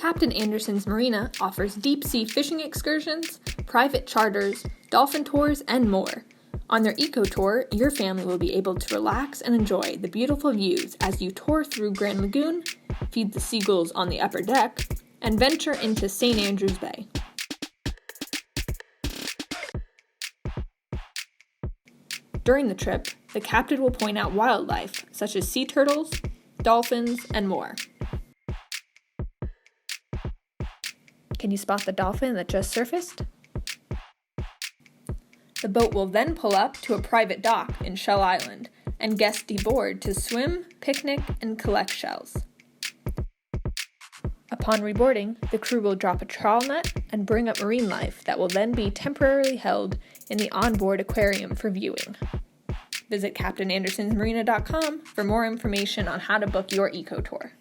Captain Anderson's Marina offers deep-sea fishing excursions, private charters, dolphin tours, and more. On their eco tour, your family will be able to relax and enjoy the beautiful views as you tour through Grand Lagoon, feed the seagulls on the upper deck, and venture into St. Andrews Bay. During the trip, the captain will point out wildlife such as sea turtles, dolphins, and more. Can you spot the dolphin that just surfaced? The boat will then pull up to a private dock in Shell Island, and guests deboard to swim, picnic, and collect shells. Upon reboarding, the crew will drop a trawl net and bring up marine life that will then be temporarily held in the onboard aquarium for viewing. Visit CaptainAndersonsMarina.com for more information on how to book your eco tour.